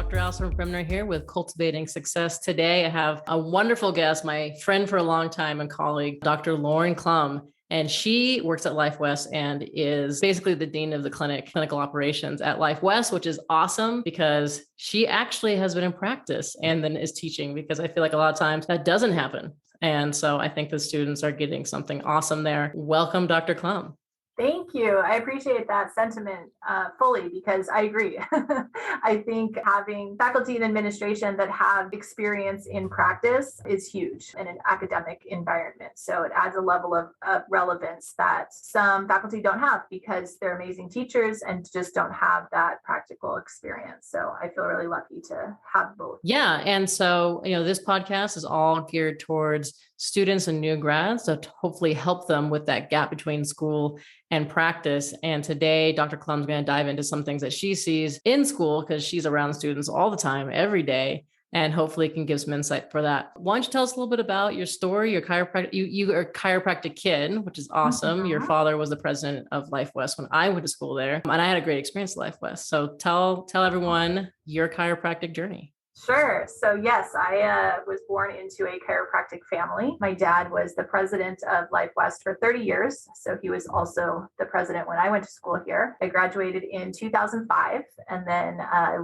Dr. Allison Bremner here with Cultivating Success. Today, I have a wonderful guest, my friend for a long time and colleague, Dr. Lauren Crum. And she works at Life West and is basically the dean of the clinical operations at Life West, which is awesome because she actually has been in practice and then is teaching, because I feel like a lot of times that doesn't happen. And so I think the students are getting something awesome there. Welcome, Dr. Crum. Thank you. I appreciate that sentiment fully, because I agree. I think having faculty and administration that have experience in practice is huge in an academic environment. So it adds a level of relevance that some faculty don't have because they're amazing teachers and just don't have that practical experience. So I feel really lucky to have both. Yeah. And so, this podcast is all geared towards students and new grads to hopefully help them with that gap between school and practice. And today, Dr. Clum's going to dive into some things that she sees in school because she's around students all the time, every day, and hopefully can give some insight for that. Why don't you tell us a little bit about your story, your chiropractic, you are a chiropractic kid, which is awesome. Your father was the president of Life West when I went to school there, and I had a great experience at Life West. So tell everyone your chiropractic journey. Sure. So yes, I was born into a chiropractic family. My dad was the president of Life West for 30 years. So he was also the president when I went to school here. I graduated in 2005 and then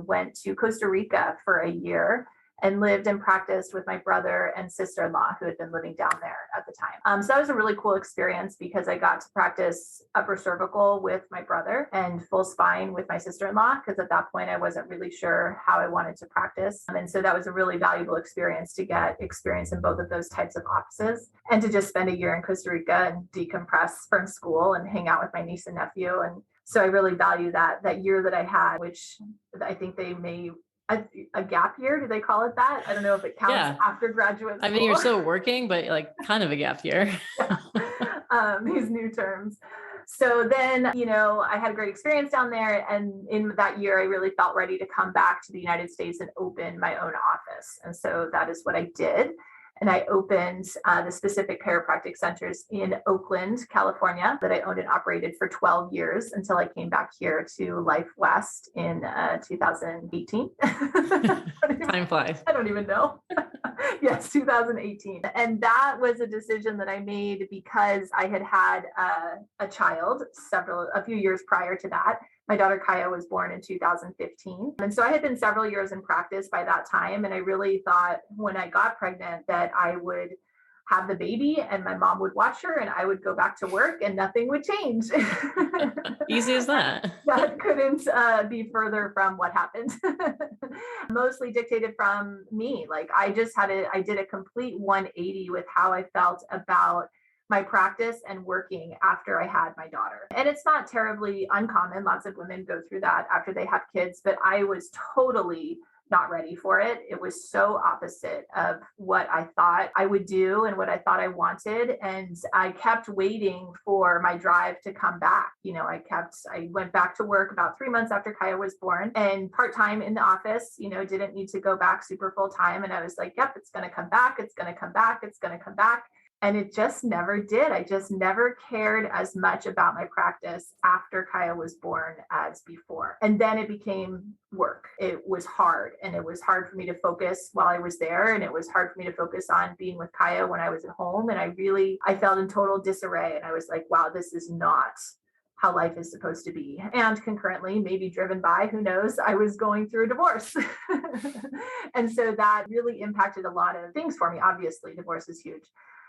went to Costa Rica for a year and lived and practiced with my brother and sister-in-law who had been living down there at the time. So that was a really cool experience because I got to practice upper cervical with my brother and full spine with my sister-in-law, because at that point I wasn't really sure how I wanted to practice. And so that was a really valuable experience to get experience in both of those types of offices and to just spend a year in Costa Rica and decompress from school and hang out with my niece and nephew. And so I really value that year that I had, which I think they may a gap year. Do they call it that? I don't know if it counts after graduate school. I mean, you're still working, but like kind of a gap year. These new terms. So then, I had a great experience down there. And in that year, I really felt ready to come back to the United States and open my own office. And so that is what I did. And I opened the specific chiropractic centers in Oakland, California, that I owned and operated for 12 years until I came back here to Life West in 2018. Time flies. I don't even know. Yes, 2018. And that was a decision that I made because I had a child a few years prior to that. My daughter Kaya was born in 2015. And so I had been several years in practice by that time. And I really thought when I got pregnant that I would have the baby and my mom would watch her and I would go back to work and nothing would change. Easy as that. That couldn't be further from what happened. Mostly dictated from me. Like I did a complete 180 with how I felt about my practice and working after I had my daughter. And it's not terribly uncommon. Lots of women go through that after they have kids, but I was totally not ready for it. It was so opposite of what I thought I would do and what I thought I wanted. And I kept waiting for my drive to come back. I went back to work about 3 months after Kaya was born and part-time in the office, didn't need to go back super full time. And I was like, yep, it's going to come back. It's going to come back. It's going to come back. And it just never did. I just never cared as much about my practice after Kaya was born as before. And then it became work. It was hard. And it was hard for me to focus while I was there. And it was hard for me to focus on being with Kaya when I was at home. And I felt in total disarray. And I was like, wow, this is not how life is supposed to be. And concurrently, maybe driven by, who knows, I was going through a divorce. And so that really impacted a lot of things for me. Obviously, divorce is huge.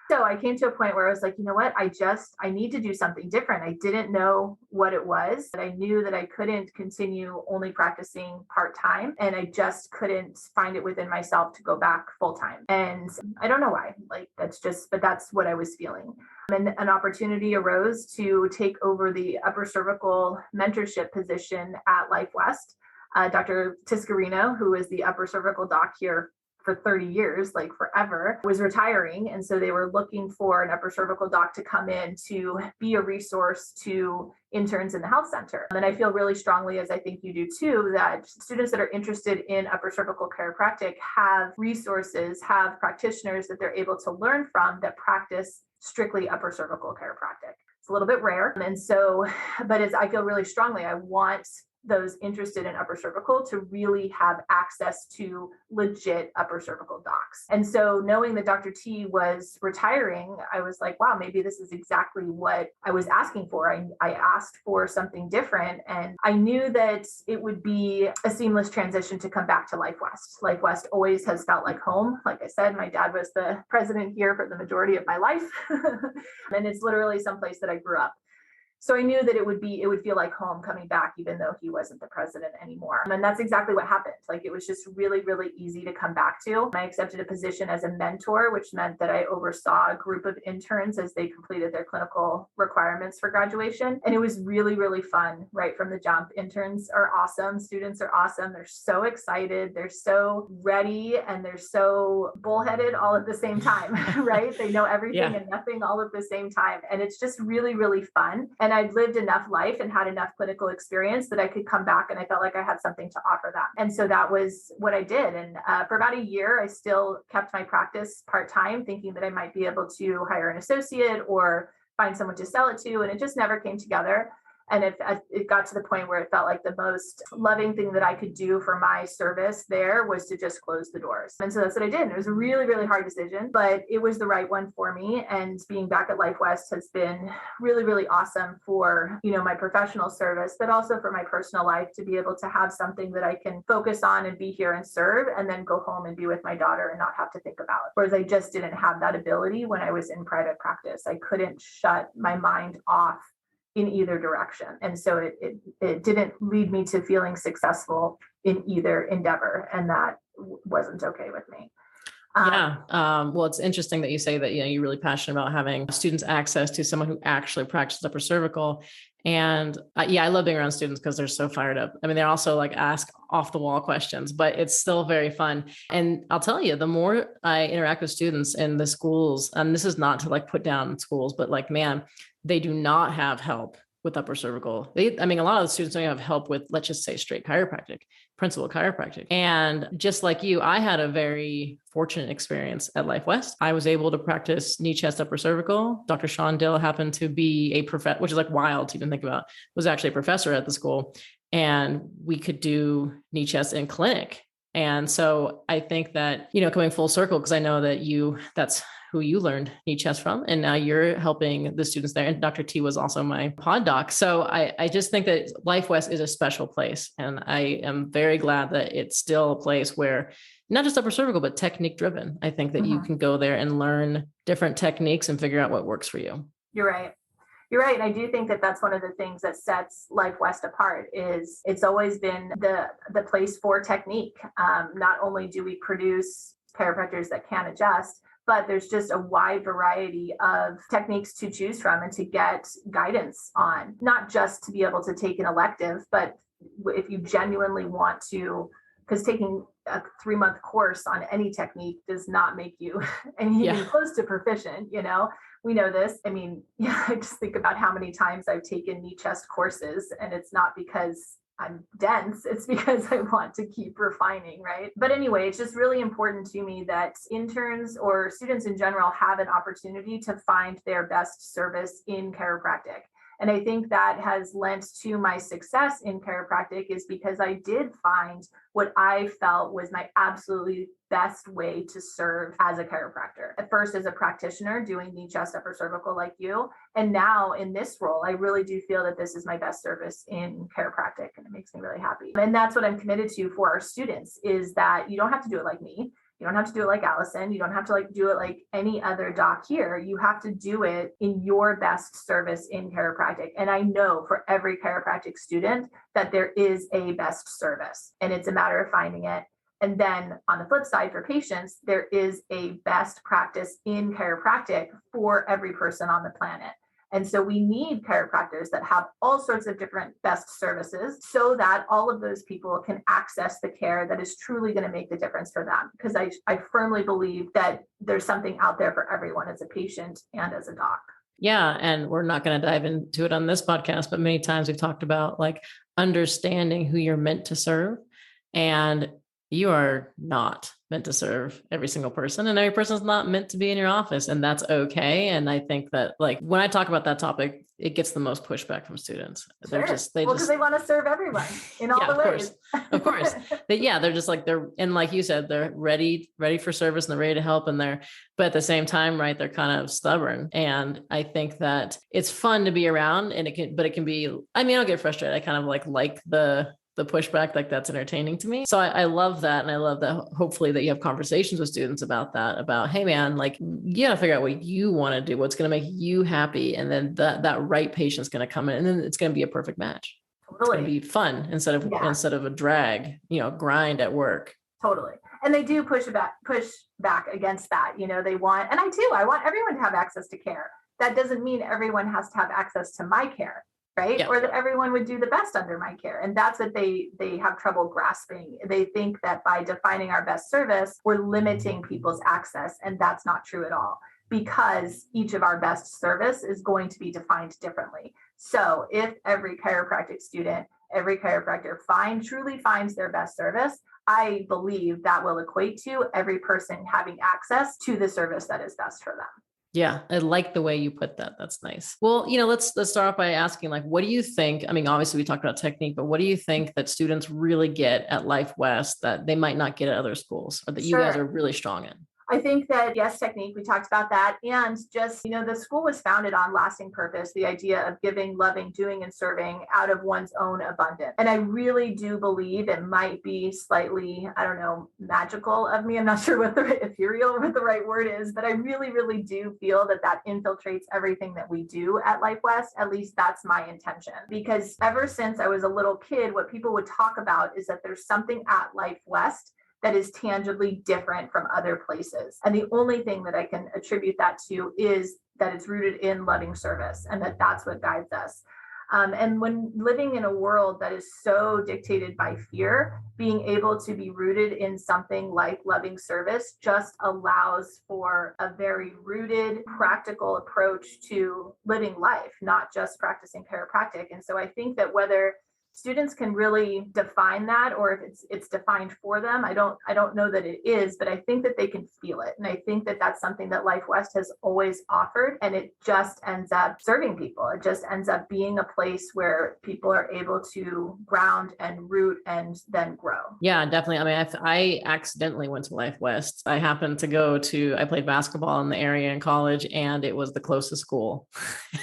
So I came to a point where I was like, you know what, I need to do something different. I didn't know what it was, but I knew that I couldn't continue only practicing part-time. And I just couldn't find it within myself to go back full-time. And I don't know why, but that's what I was feeling. And an opportunity arose to take over the upper cervical mentorship position at Life West. Dr. Tiscarino, who is the upper cervical doc here for 30 years, like forever, was retiring. And so they were looking for an upper cervical doc to come in to be a resource to interns in the health center. And I feel really strongly, as I think you do too, that students that are interested in upper cervical chiropractic have resources, have practitioners that they're able to learn from that practice strictly upper cervical chiropractic. It's a little bit rare. And so, but as I feel really strongly, I want those interested in upper cervical to really have access to legit upper cervical docs. And so knowing that Dr. T was retiring, I was like, wow, maybe this is exactly what I was asking for. I asked for something different, and I knew that it would be a seamless transition to come back to Life West. Life West always has felt like home. Like I said, my dad was the president here for the majority of my life. And it's literally someplace that I grew up. So I knew that it would feel like home coming back, even though he wasn't the president anymore. And that's exactly what happened. Like, it was just really, really easy to come back to. I accepted a position as a mentor, which meant that I oversaw a group of interns as they completed their clinical requirements for graduation. And it was really, really fun right from the jump. Interns are awesome. Students are awesome. They're so excited. They're so ready, and they're so bullheaded all at the same time, right? They know everything and nothing all at the same time. And it's just really, really fun. And I'd lived enough life and had enough clinical experience that I could come back, and I felt like I had something to offer them. And so that was what I did. And for about a year, I still kept my practice part-time, thinking that I might be able to hire an associate or find someone to sell it to. And it just never came together. And it got to the point where it felt like the most loving thing that I could do for my service there was to just close the doors. And so that's what I did. And it was a really, really hard decision, but it was the right one for me. And being back at Life West has been really, really awesome for, my professional service, but also for my personal life, to be able to have something that I can focus on and be here and serve, and then go home and be with my daughter and not have to think about. Whereas I just didn't have that ability when I was in private practice. I couldn't shut my mind off in either direction. And so it didn't lead me to feeling successful in either endeavor. And that wasn't okay with me. Well, it's interesting that you say that, you're really passionate about having students access to someone who actually practices upper cervical. And I love being around students because they're so fired up. I mean, they also ask off the wall questions, but it's still very fun. And I'll tell you, the more I interact with students in the schools, and this is not to put down schools, but man, they do not have help with upper cervical. A lot of the students don't have help with, let's just say, straight chiropractic, principal chiropractic. And just like you, I had a very fortunate experience at Life West. I was able to practice knee, chest, upper cervical. Dr. Sean Dill happened to be a professor, which is wild to even think about, was actually a professor at the school. And we could do knee, chest in clinic. And so I think that, coming full circle, because I know that that's who you learned knee chest from, and now you're helping the students there. And Dr. T was also my pod doc. So I just think that Life West is a special place. And I am very glad that it's still a place where not just upper cervical, but technique driven. I think that you can go there and learn different techniques and figure out what works for you. You're right. You're right. And I do think that that's one of the things that sets Life West apart. Is it's always been the place for technique. Not only do we produce chiropractors that can adjust, but there's just a wide variety of techniques to choose from and to get guidance on, not just to be able to take an elective, but if you genuinely want to, because taking a 3-month course on any technique does not make you anything close to proficient, we know this. I just think about how many times I've taken knee chest courses, and it's not because I'm dense, it's because I want to keep refining, right? But anyway, it's just really important to me that interns or students in general have an opportunity to find their best service in chiropractic. And I think that has lent to my success in chiropractic, is because I did find what I felt was my absolutely best way to serve as a chiropractor. At first as a practitioner doing knee, chest, upper cervical like you. And now in this role, I really do feel that this is my best service in chiropractic, and it makes me really happy. And that's what I'm committed to for our students, is that you don't have to do it like me. You don't have to do it like Allison. You don't have to do it like any other doc here. You have to do it in your best service in chiropractic. And I know for every chiropractic student that there is a best service, and it's a matter of finding it. And then on the flip side, for patients, there is a best practice in chiropractic for every person on the planet. And so we need chiropractors that have all sorts of different best services, so that all of those people can access the care that is truly going to make the difference for them. Because I firmly believe that there's something out there for everyone as a patient and as a doc. Yeah. And we're not going to dive into it on this podcast, but many times we've talked about understanding who you're meant to serve. And you are not meant to serve every single person, and every person's not meant to be in your office, and that's okay. And I think that, like, when I talk about that topic, it gets the most pushback from students. Sure. Because they want to serve everyone in all yeah, the ways. Of course. They're just like, and like you said, they're ready for service, and they're ready to help, but at the same time, right, they're kind of stubborn. And I think that it's fun to be around, and it can be, I mean, I'll get frustrated. I kind of like the pushback, like that's entertaining to me. So I love that. And I love that, hopefully, that you have conversations with students about that, about, hey man, like, you gotta figure out what you want to do, what's going to make you happy. And then that right patient's going to come in, and then it's going to be a perfect match. Totally. It's going to be fun instead of a drag, grind at work. Totally. And they do push back against that. They want, and I want everyone to have access to care. That doesn't mean everyone has to have access to my care. Right. Yeah. Or that everyone would do the best under my care. And that's what they have trouble grasping. They think that by defining our best service, we're limiting people's access. And that's not true at all, because each of our best service is going to be defined differently. So if every chiropractic student, every chiropractor truly finds their best service, I believe that will equate to every person having access to the service that is best for them. Yeah, I like the way you put that. That's nice. Well, let's start off by asking, like, what do you think? I mean, obviously we talked about technique, but what do you think that students really get at Life West that they might not get at other schools, or that you guys are really strong in? I think that, yes, technique, we talked about that. And just, the school was founded on lasting purpose, the idea of giving, loving, doing, and serving out of one's own abundance. And I really do believe it might be slightly, I don't know, magical of me. I'm not sure what the right word is, but I really, really do feel that infiltrates everything that we do at Life West. At least that's my intention. Because ever since I was a little kid, what people would talk about is that there's something at Life West that is tangibly different from other places. And the only thing that I can attribute that to is that it's rooted in loving service, and that's what guides us. And when living in a world that is so dictated by fear, being able to be rooted in something like loving service just allows for a very rooted, practical approach to living life, not just practicing chiropractic. And so I think that whether students can really define that, or if it's defined for them, I don't know that it is, but I think that they can feel it. And I think that that's something that Life West has always offered, and it just ends up serving people. It just ends up being a place where people are able to ground and root and then grow. Yeah, definitely. I mean, I accidentally went to Life West. I happened to I played basketball in the area in college, and it was the closest school.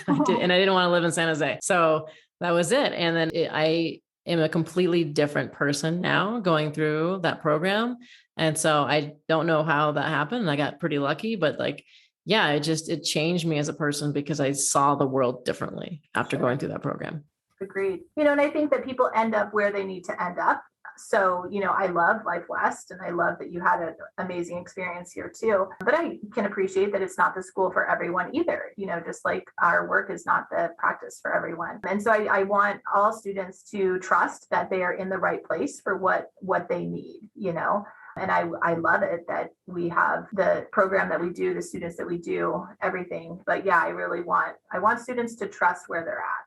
And I didn't want to live in San Jose. So that was it. And then I am a completely different person now going through that program. And so I don't know how that happened. I got pretty lucky, but it changed me as a person, because I saw the world differently after going through that program. Agreed. And I think that people end up where they need to end up. So, I love Life West, and I love that you had an amazing experience here too. But I can appreciate that it's not the school for everyone either, just like our work is not the practice for everyone. And so I want all students to trust that they are in the right place for what they need, And I love it that we have the program that we do, the students that we do, everything. But yeah, I want students to trust where they're at.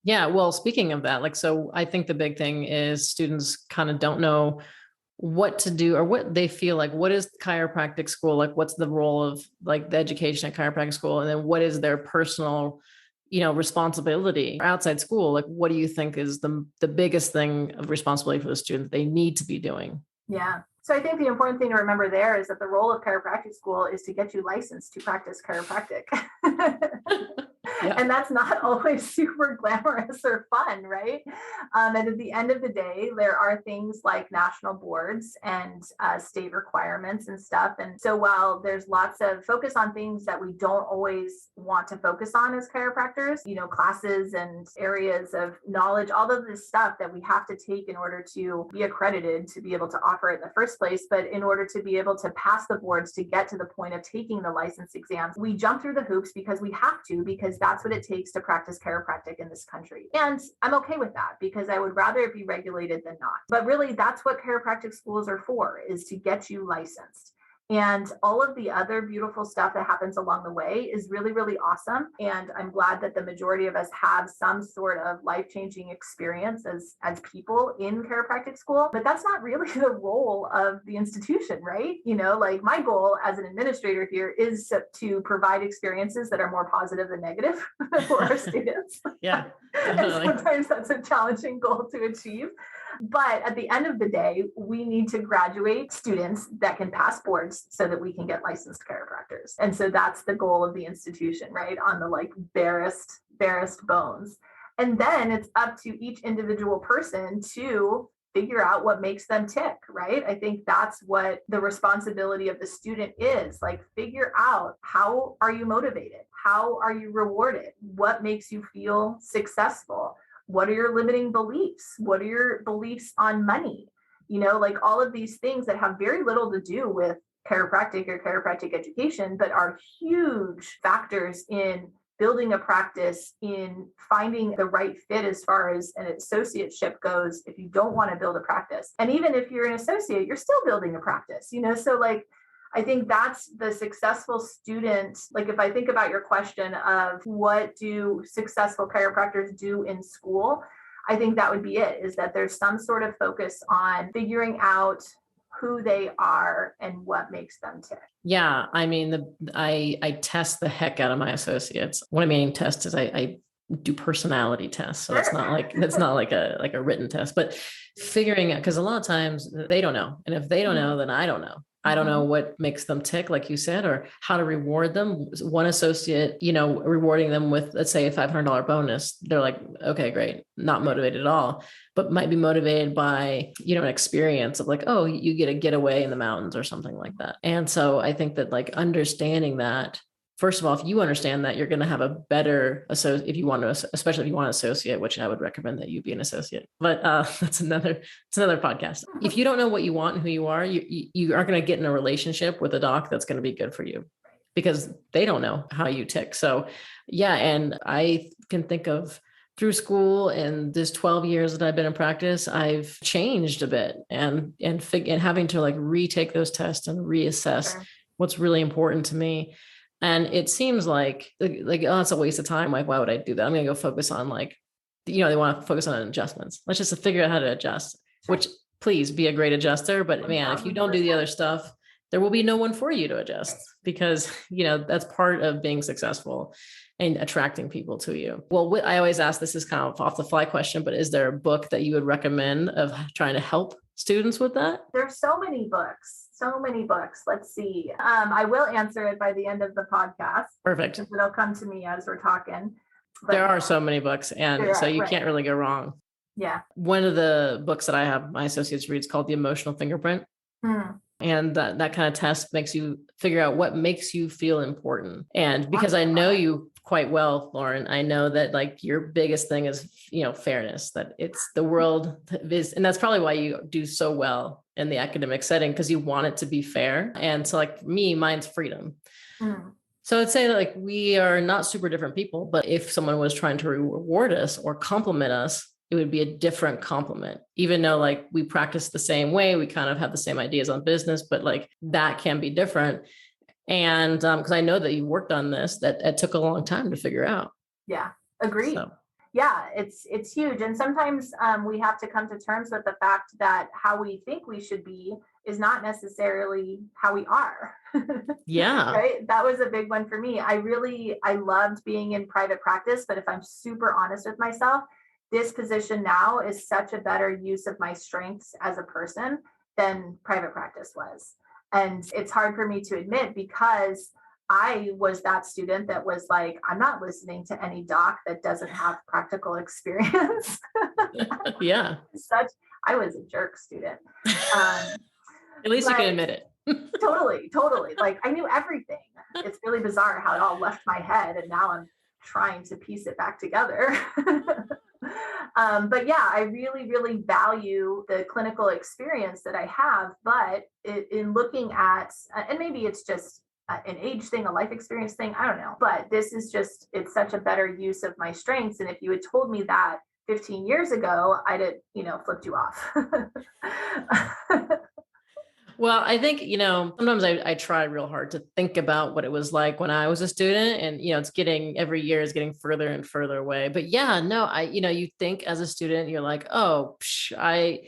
Yeah. Well, speaking of that, so I think the big thing is students kind of don't know what to do, or what they feel like, what is chiropractic school? Like, what's the role of the education at chiropractic school? And then what is their personal, responsibility outside school? Like, what do you think is the biggest thing of responsibility for the student that they need to be doing? Yeah. So I think the important thing to remember there is that the role of chiropractic school is to get you licensed to practice chiropractic. Yeah. And that's not always super glamorous or fun, right? And at the end of the day, there are things like national boards and state requirements and stuff. And so while there's lots of focus on things that we don't always want to focus on as chiropractors, classes and areas of knowledge, all of this stuff that we have to take in order to be accredited to be able to offer it in the first place. But in order to be able to pass the boards to get to the point of taking the license exams, we jump through the hoops because we have to, because that's what it takes to practice chiropractic in this country. And I'm okay with that, because I would rather it be regulated than not. But really, that's what chiropractic schools are for, is to get you licensed. And all of the other beautiful stuff that happens along the way is really, really awesome. And I'm glad that the majority of us have some sort of life-changing experience as people in chiropractic school. But that's not really the role of the institution, right? Like my goal as an administrator here is to provide experiences that are more positive than negative for our students. Yeah. And sometimes that's a challenging goal to achieve. But at the end of the day, we need to graduate students that can pass boards so that we can get licensed chiropractors. And so that's the goal of the institution, right? On the like barest bones. And then it's up to each individual person to figure out what makes them tick, right? I think that's what the responsibility of the student is. Like, figure out, how are you motivated? How are you rewarded? What makes you feel successful? What are your limiting beliefs? What are your beliefs on money? Like all of these things that have very little to do with chiropractic or chiropractic education, but are huge factors in building a practice, in finding the right fit as far as an associateship goes. If you don't want to build a practice, and even if you're an associate, you're still building a practice, so like, I think that's the successful student. Like, if I think about your question of what do successful chiropractors do in school, I think that would be it, is that there's some sort of focus on figuring out who they are and what makes them tick. Yeah. I mean, I test the heck out of my associates. What I mean test is I do personality tests. So it's not like a written test, but figuring out, because a lot of times they don't know. And if they don't know, then I don't know. I don't know what makes them tick, like you said, or how to reward them. One associate, rewarding them with, let's say, a $500 bonus. They're like, okay, great. Not motivated at all, but might be motivated by, an experience of like, oh, you get a getaway in the mountains or something like that. And so I think that like understanding that, first of all, if you understand that, you're going to have a better associate if you want to, especially if you want to associate, which I would recommend that you be an associate. But it's another podcast. If you don't know what you want and who you are, you aren't going to get in a relationship with a doc that's going to be good for you, because they don't know how you tick. So yeah, and I can think of through school and this 12 years that I've been in practice, I've changed a bit and having to like retake those tests and reassess what's really important to me. And it seems like, oh, it's a waste of time. Like, why would I do that? I'm going to go focus on they want to focus on adjustments. Let's just figure out how to adjust, which please be a great adjuster. But man, if you don't do the other stuff, there will be no one for you to adjust, because, that's part of being successful and attracting people to you. Well, I always ask, this is kind of off the fly question, but is there a book that you would recommend of trying to help students with that? There's so many books. Let's see. I will answer it by the end of the podcast. Perfect. It'll come to me as we're talking. But there are so many books, and so you can't really go wrong. Yeah. One of the books that I have my associates read is called The Emotional Fingerprint. And that kind of test makes you figure out what makes you feel important. And because I know you quite well, Lauren, I know that like your biggest thing is, fairness, that it's the world is, and that's probably why you do so well in the academic setting, because you want it to be fair. And so like me, mine's freedom. So I'd say like we are not super different people, but if someone was trying to reward us or compliment us, it would be a different compliment, even though like we practice the same way, we kind of have the same ideas on business, but like that can be different. And because I know that you worked on this, that it took a long time to figure out. Yeah, agreed. So. Yeah, it's huge. And sometimes we have to come to terms with the fact that how we think we should be is not necessarily how we are. Yeah. Right. That was a big one for me. I loved being in private practice, but if I'm super honest with myself, this position now is such a better use of my strengths as a person than private practice was. And it's hard for me to admit, because I was that student that was like, I'm not listening to any doc that doesn't have practical experience. Yeah. I was a jerk student. At least you can admit it. Totally. Like I knew everything. It's really bizarre how it all left my head, and now I'm trying to piece it back together. But yeah, I really, really value the clinical experience that I have, but in looking at, and maybe it's just an age thing, a life experience thing, I don't know, but this is just, it's such a better use of my strengths. And if you had told me that 15 years ago, I'd have, flipped you off. Well, I think, sometimes I try real hard to think about what it was like when I was a student, and, it's every year is getting further and further away. But yeah, no, you think as a student, you're like, oh, I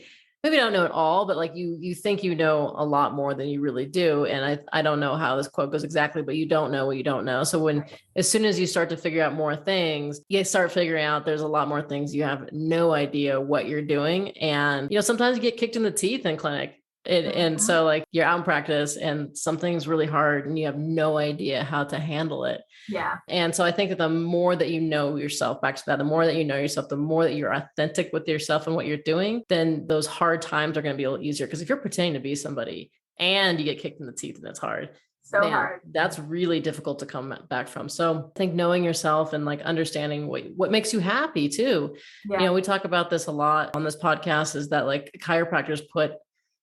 maybe don't know it all, but like you think you know a lot more than you really do. And I don't know how this quote goes exactly, but you don't know what you don't know. So as soon as you start to figure out more things, you start figuring out there's a lot more things you have no idea what you're doing. And, sometimes you get kicked in the teeth in clinic. And so like you're out in practice and something's really hard and you have no idea how to handle it. Yeah. And so I think that the more that you know yourself, back to that, the more that you know yourself, the more that you're authentic with yourself and what you're doing, then those hard times are going to be a little easier. Because if you're pretending to be somebody and you get kicked in the teeth and it's hard, hard. That's really difficult to come back from. So I think knowing yourself and like understanding what makes you happy too. Yeah. We talk about this a lot on this podcast, is that like chiropractors put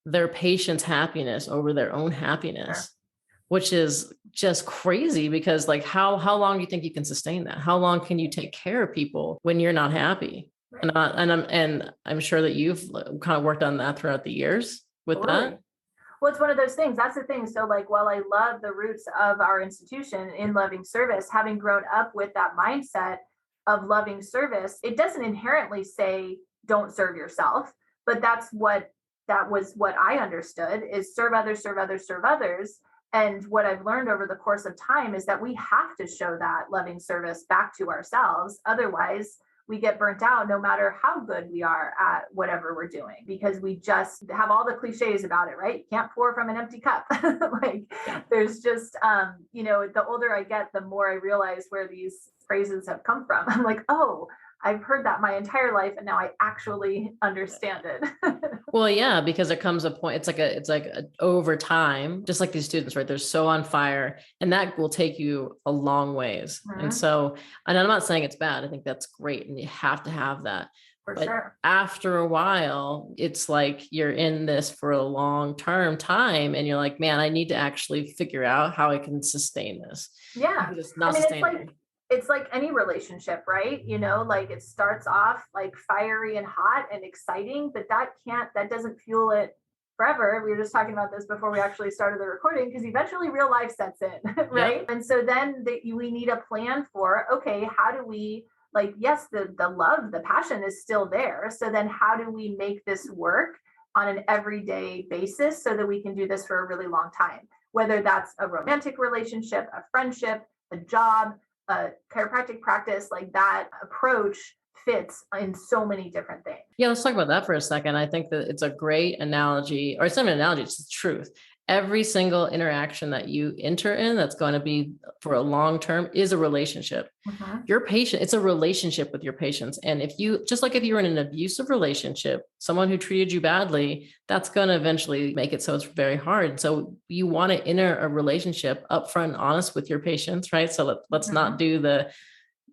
their patient's happiness over their own happiness, which is just crazy, because like how long do you think you can sustain that? How long can you take care of people when you're not happy? Right. And I'm sure that you've kind of worked on that throughout the years with that. Well, it's one of those things. That's the thing. So like, while I love the roots of our institution in loving service, having grown up with that mindset of loving service, it doesn't inherently say don't serve yourself, but that was what I understood, is serve others, serve others, serve others. And what I've learned over the course of time is that we have to show that loving service back to ourselves. Otherwise, we get burnt out no matter how good we are at whatever we're doing, because we just have all the cliches about it, right? You can't pour from an empty cup. There's just, the older I get, the more I realize where these phrases have come from. I'm like, oh, I've heard that my entire life, and now I actually understand it. Well, yeah, because there comes a point, it's like over time, just like these students, right? They're so on fire, and that will take you a long ways. And so, and I'm not saying it's bad. I think that's great. And you have to have that. For sure. After a while, it's like you're in this for a long-term time, and you're like, man, I need to actually figure out how I can sustain this. Yeah. It's not sustainable. It's like any relationship, right? Like it starts off like fiery and hot and exciting, but that doesn't fuel it forever. We were just talking about this before we actually started the recording, because eventually real life sets in, right? Yep. And so then we need a plan for, okay, how do we, like, yes, the love, the passion is still there. So then how do we make this work on an everyday basis so that we can do this for a really long time? Whether that's a romantic relationship, a friendship, a job, a chiropractic practice, like that approach fits in so many different things. Yeah, let's talk about that for a second. I think that it's a great analogy, or it's not an analogy, it's the truth. Every single interaction that you enter in that's going to be for a long term is a relationship. Your patient, it's a relationship with your patients. And if you were in an abusive relationship, someone who treated you badly, that's going to eventually make it so it's very hard. So you want to enter a relationship upfront and honest with your patients, right? So let's not do the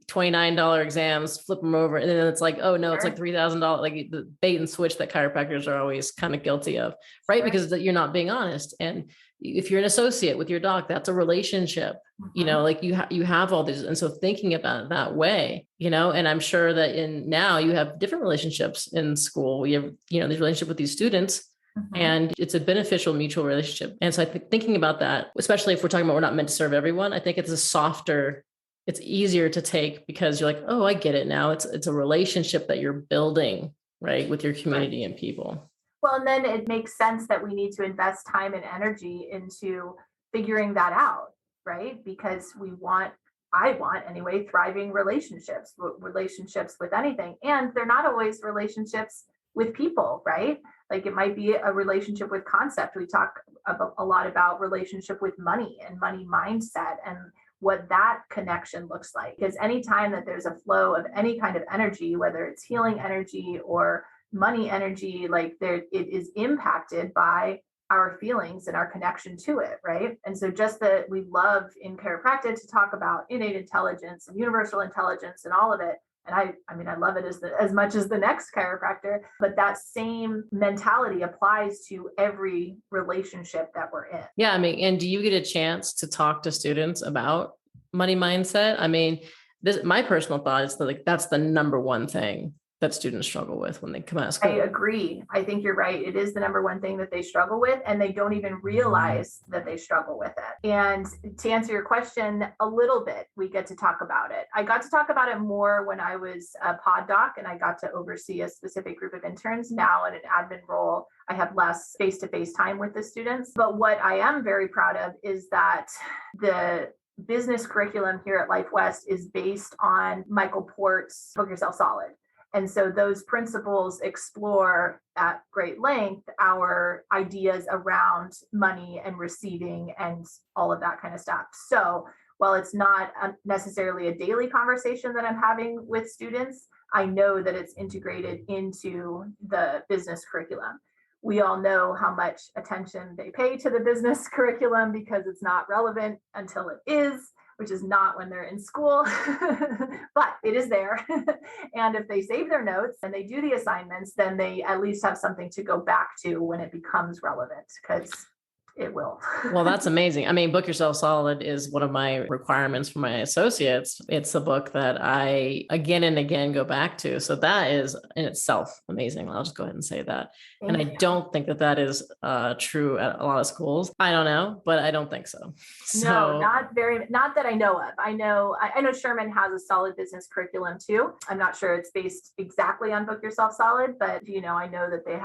$29 exams, flip them over. And then it's like, oh no, it's like $3,000, like the bait and switch that chiropractors are always kind of guilty of, right? Because you're not being honest. And if you're an associate with your doc, that's a relationship, like you have all these. And so thinking about it that way, and I'm sure that now you have different relationships in school. We have, this relationship with these students, and it's a beneficial mutual relationship. And so I think thinking about that, especially if we're talking about we're not meant to serve everyone, I think it's easier to take, because you're like, oh, I get it now. It's a relationship that you're building, right, with your community and people. Well, and then it makes sense that we need to invest time and energy into figuring that out, right? Because I want anyway, thriving relationships with anything. And they're not always relationships with people, right? Like it might be a relationship with concept. We talk a lot about relationship with money and money mindset and what that connection looks like. Because anytime that there's a flow of any kind of energy, whether it's healing energy or money energy, like it is impacted by our feelings and our connection to it, right? And so just that we love in chiropractic to talk about innate intelligence and universal intelligence and all of it. And I love it as much as the next chiropractor, but that same mentality applies to every relationship that we're in. Yeah. And do you get a chance to talk to students about money mindset? My personal thought is that that's the number one thing that students struggle with when they come out of I school. agree. I think you're right. It is the number one thing that they struggle with, and they don't even realize that they struggle with it. And to answer your question a little bit, we get to talk about it. I got to talk about it more when I was a pod doc and I got to oversee a specific group of interns. Now in an admin role, I have less face-to-face time with the students. But what I am very proud of is that the business curriculum here at Life West is based on Michael Port's Book Yourself Solid. And so those principles explore at great length our ideas around money and receiving and all of that kind of stuff. So while it's not necessarily a daily conversation that I'm having with students, I know that it's integrated into the business curriculum. We all know how much attention they pay to the business curriculum because it's not relevant until it is, which is not when they're in school, but it is there. And if they save their notes and they do the assignments, then they at least have something to go back to when it becomes relevant, because it will. Well, that's amazing. I mean, Book Yourself Solid is one of my requirements for my associates. It's a book that I again and again go back to. So that is in itself amazing. I'll just go ahead and say that. And I don't think that that is true at a lot of schools. I don't know, but I don't think so. No, not that I know of. I know Sherman has a solid business curriculum too. I'm not sure it's based exactly on Book Yourself Solid, but I know that they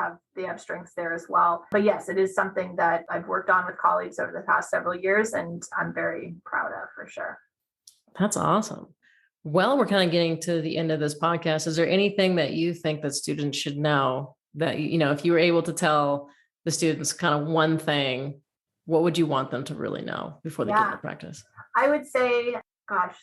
have strengths there as well. But yes, it is something that I've worked on with colleagues over the past several years, and I'm very proud of, for sure. That's awesome. Well, we're kind of getting to the end of this podcast. Is there anything that you think that students should know that, if you were able to tell the students kind of one thing, what would you want them to really know before they get into practice? I would say,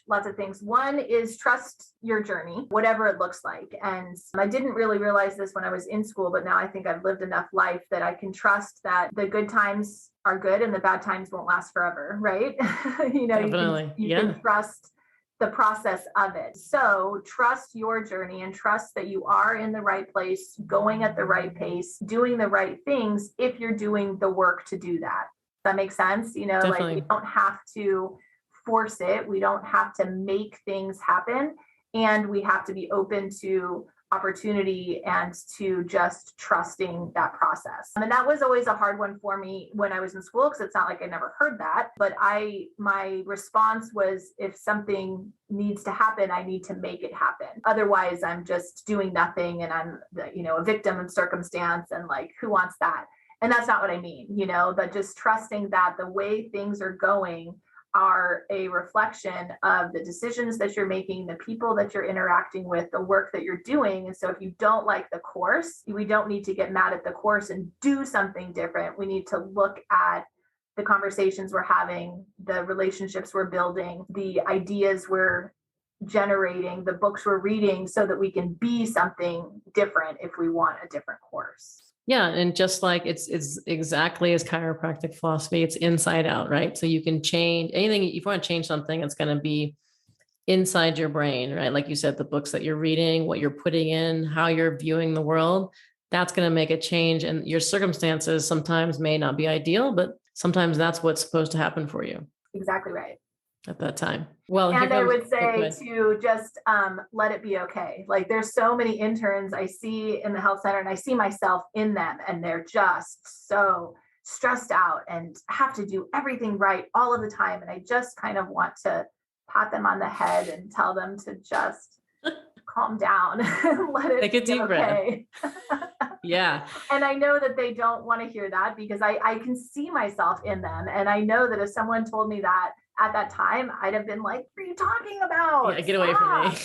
lots of things. One is trust your journey, whatever it looks like. And I didn't really realize this when I was in school, but now I think I've lived enough life that I can trust that the good times are good and the bad times won't last forever, right? Definitely. You can trust the process of it. So trust your journey and trust that you are in the right place, going at the right pace, doing the right things if you're doing the work to do that. That makes sense? Definitely. Like we don't have to force it. We don't have to make things happen. And we have to be open to opportunity and to just trusting that process. And that was always a hard one for me when I was in school, because it's not like I never heard that. But my response was, if something needs to happen, I need to make it happen. Otherwise, I'm just doing nothing and I'm a victim of circumstance, and like, who wants that? And that's not what I mean, but just trusting that the way things are going are a reflection of the decisions that you're making, the people that you're interacting with, the work that you're doing. And so if you don't like the course, we don't need to get mad at the course and do something different. We need to look at the conversations we're having, the relationships we're building, the ideas we're generating, the books we're reading, so that we can be something different if we want a different course. Yeah. And just like it's exactly as chiropractic philosophy, it's inside out, right? So you can change anything. If you want to change something, it's going to be inside your brain, right? Like you said, the books that you're reading, what you're putting in, how you're viewing the world, that's going to make a change. And your circumstances sometimes may not be ideal, but sometimes that's what's supposed to happen for you. Exactly right. At that time. Well, and I would say to just let it be okay. Like, there's so many interns I see in the health center, and I see myself in them, and they're just so stressed out and have to do everything right all of the time. And I just kind of want to pat them on the head and tell them to just calm down and let it take a deep okay. breath. Yeah. And I know that they don't want to hear that, because I can see myself in them. And I know that if someone told me that at that time, I'd have been like, what are you talking about? Yeah, get away from me.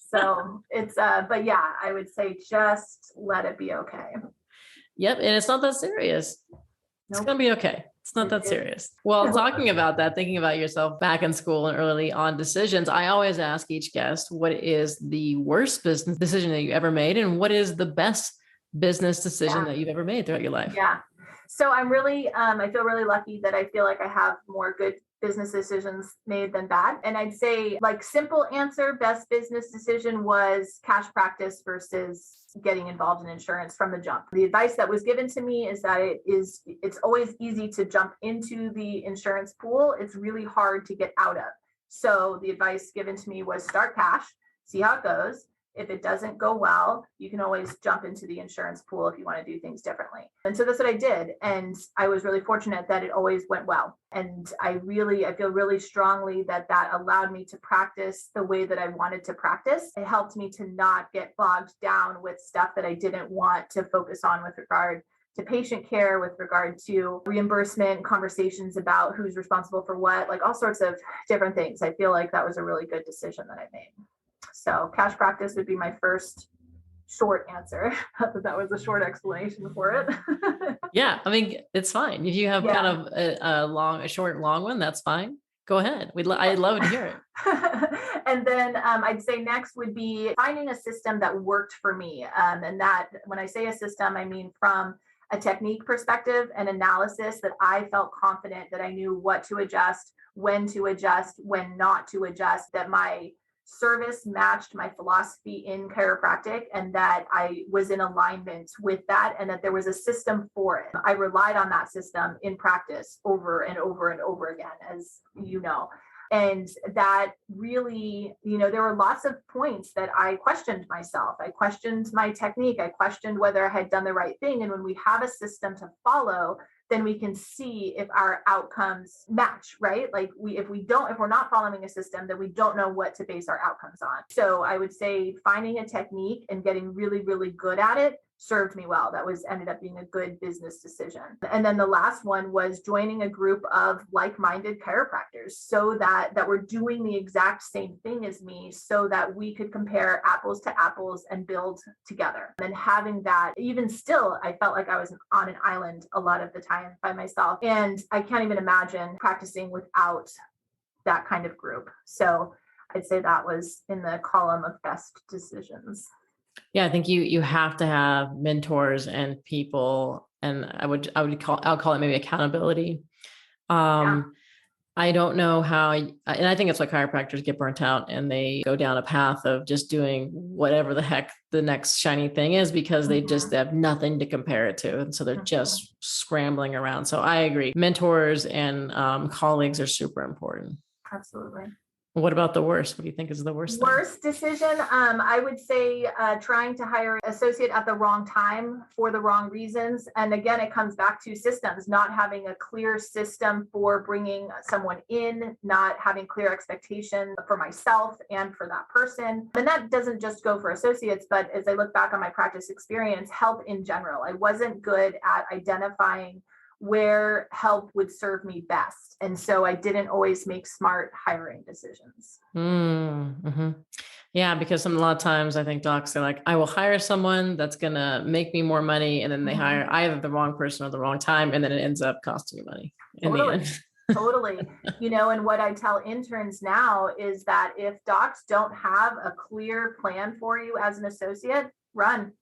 So it's, but yeah, I would say just let it be okay. Yep. And it's not that serious. It's going to be okay. It's not that serious. Well, talking about that, thinking about yourself back in school and early on decisions, I always ask each guest, what is the worst business decision that you ever made? And what is the best business decision that you've ever made throughout your life? Yeah. So I'm really, I feel really lucky that I feel like I have more good business decisions made than bad. And I'd say, like, simple answer, best business decision was cash practice versus getting involved in insurance from the jump. The advice that was given to me is that it's always easy to jump into the insurance pool. It's really hard to get out of. So the advice given to me was start cash, see how it goes. If it doesn't go well, you can always jump into the insurance pool if you want to do things differently. And so that's what I did. And I was really fortunate that it always went well. And I feel really strongly that allowed me to practice the way that I wanted to practice. It helped me to not get bogged down with stuff that I didn't want to focus on with regard to patient care, with regard to reimbursement, conversations about who's responsible for what, like all sorts of different things. I feel like that was a really good decision that I made. So cash practice would be my first short answer. Not that was a short explanation for it. Yeah, I mean, it's fine. If you have kind of a short and long one, that's fine. Go ahead. I'd love to hear it. And then I'd say next would be finding a system that worked for me. And that, when I say a system, I mean from a technique perspective and analysis, that I felt confident that I knew what to adjust, when not to adjust, that my service matched my philosophy in chiropractic, and that I was in alignment with that, and that there was a system for it. I relied on that system in practice over and over and over again, as you know. And that really, there were lots of points that I questioned myself. I questioned my technique. I questioned whether I had done the right thing. And when we have a system to follow, then we can see if our outcomes match, right? Like if we're not following a system, then we don't know what to base our outcomes on. So I would say finding a technique and getting really, really good at it served me well. That ended up being a good business decision. And then the last one was joining a group of like-minded chiropractors, so that were doing the exact same thing as me, so that we could compare apples to apples and build together. And having that, even still, I felt like I was on an island a lot of the time by myself. And I can't even imagine practicing without that kind of group. So I'd say that was in the column of best decisions. Yeah, I think you have to have mentors and people, and I'll call it maybe accountability. I don't know how, and I think it's why chiropractors get burnt out and they go down a path of just doing whatever the heck the next shiny thing is, because they have nothing to compare it to. And so they're just scrambling around. So I agree. Mentors and colleagues are super important. Absolutely. What about the worst? What do you think is the worst decision? I would say trying to hire an associate at the wrong time for the wrong reasons. And again, it comes back to systems, not having a clear system for bringing someone in, not having clear expectation for myself and for that person. And that doesn't just go for associates, but as I look back on my practice experience, help in general. I wasn't good at identifying where help would serve me best. And so I didn't always make smart hiring decisions. Yeah, because a lot of times I think docs are like, I will hire someone that's going to make me more money. And then they hire either the wrong person or the wrong time. And then it ends up costing you money in the end. Totally. And what I tell interns now is that if docs don't have a clear plan for you as an associate, run.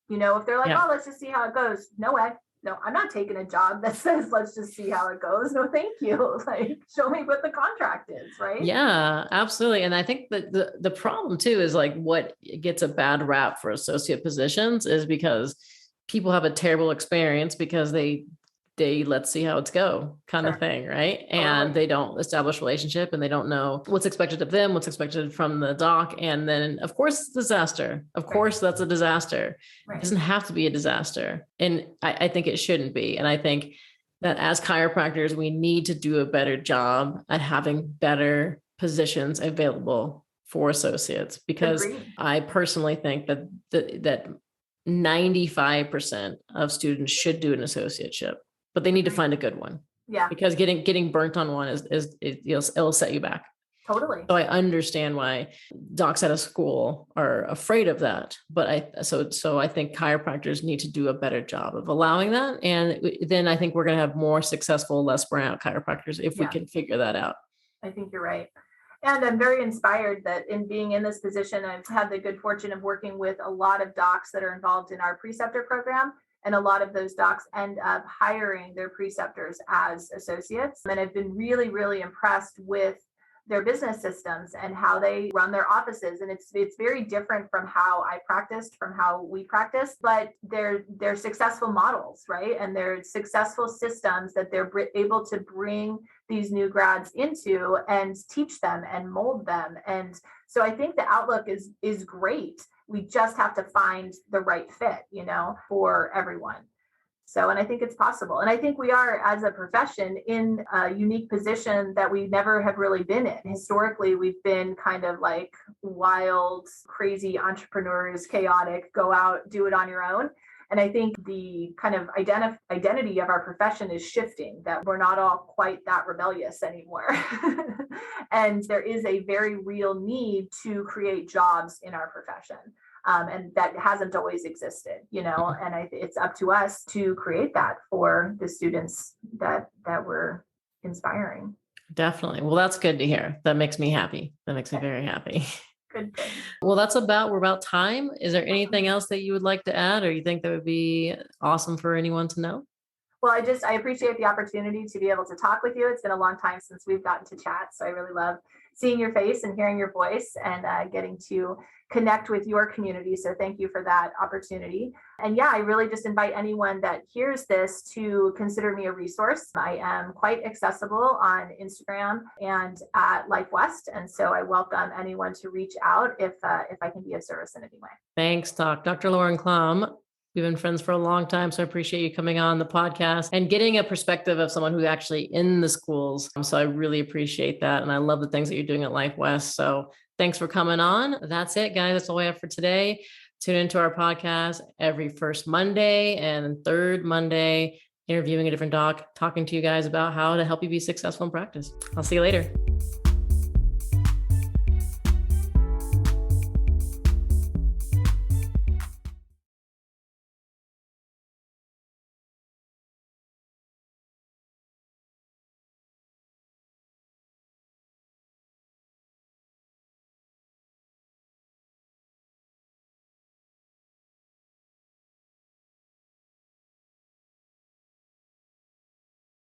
If they're like, oh, let's just see how it goes. No way. No, I'm not taking a job that says, let's just see how it goes. No, thank you. Like, show me what the contract is, right? Yeah, absolutely. And I think that the problem too is like what gets a bad rap for associate positions is because people have a terrible experience because they let's see how it's go kind of thing, right? And they don't establish relationship and they don't know what's expected of them, what's expected from the doc. And then of course it's a disaster. Of course that's a disaster. It doesn't have to be a disaster. And I think it shouldn't be. And I think that as chiropractors, we need to do a better job at having better positions available for associates, because I personally think that 95% of students should do an associateship, but they need to find a good one. Yeah. Because getting burnt on one it'll set you back. Totally. So I understand why docs at a school are afraid of that. But I think chiropractors need to do a better job of allowing that. And then I think we're going to have more successful, less burnout chiropractors if we can figure that out. I think you're right. And I'm very inspired that in being in this position, I've had the good fortune of working with a lot of docs that are involved in our preceptor program. And a lot of those docs end up hiring their preceptors as associates. And I've been really, really impressed with their business systems and how they run their offices. And it's very different from how I practiced, from how we practice, but they're successful models, right? And they're successful systems that they're able to bring these new grads into and teach them and mold them. And so I think the outlook is great. We just have to find the right fit, for everyone. So, and I think it's possible. And I think we are, as a profession, in a unique position that we never have really been in. Historically, we've been kind of like wild, crazy entrepreneurs, chaotic, go out, do it on your own. And I think the kind of identity of our profession is shifting, that we're not all quite that rebellious anymore. And there is a very real need to create jobs in our profession. And that hasn't always existed, and it's up to us to create that for the students that we're inspiring. Definitely. Well, that's good to hear. That makes me happy. That makes me very happy. Good thing. Well, we're about time. Is there anything else that you would like to add, or you think that would be awesome for anyone to know? Well, I appreciate the opportunity to be able to talk with you. It's been a long time since we've gotten to chat. So I really love seeing your face and hearing your voice and getting to connect with your community. So thank you for that opportunity. And yeah, I really just invite anyone that hears this to consider me a resource. I am quite accessible on Instagram and at Life West. And so I welcome anyone to reach out if I can be of service in any way. Thanks, Dr. Lauren Crum. We've been friends for a long time, so I appreciate you coming on the podcast and getting a perspective of someone who's actually in the schools. So I really appreciate that. And I love the things that you're doing at Life West. So thanks for coming on. That's it, guys. That's all we have for today. Tune into our podcast every first Monday and third Monday, interviewing a different doc, talking to you guys about how to help you be successful in practice. I'll see you later.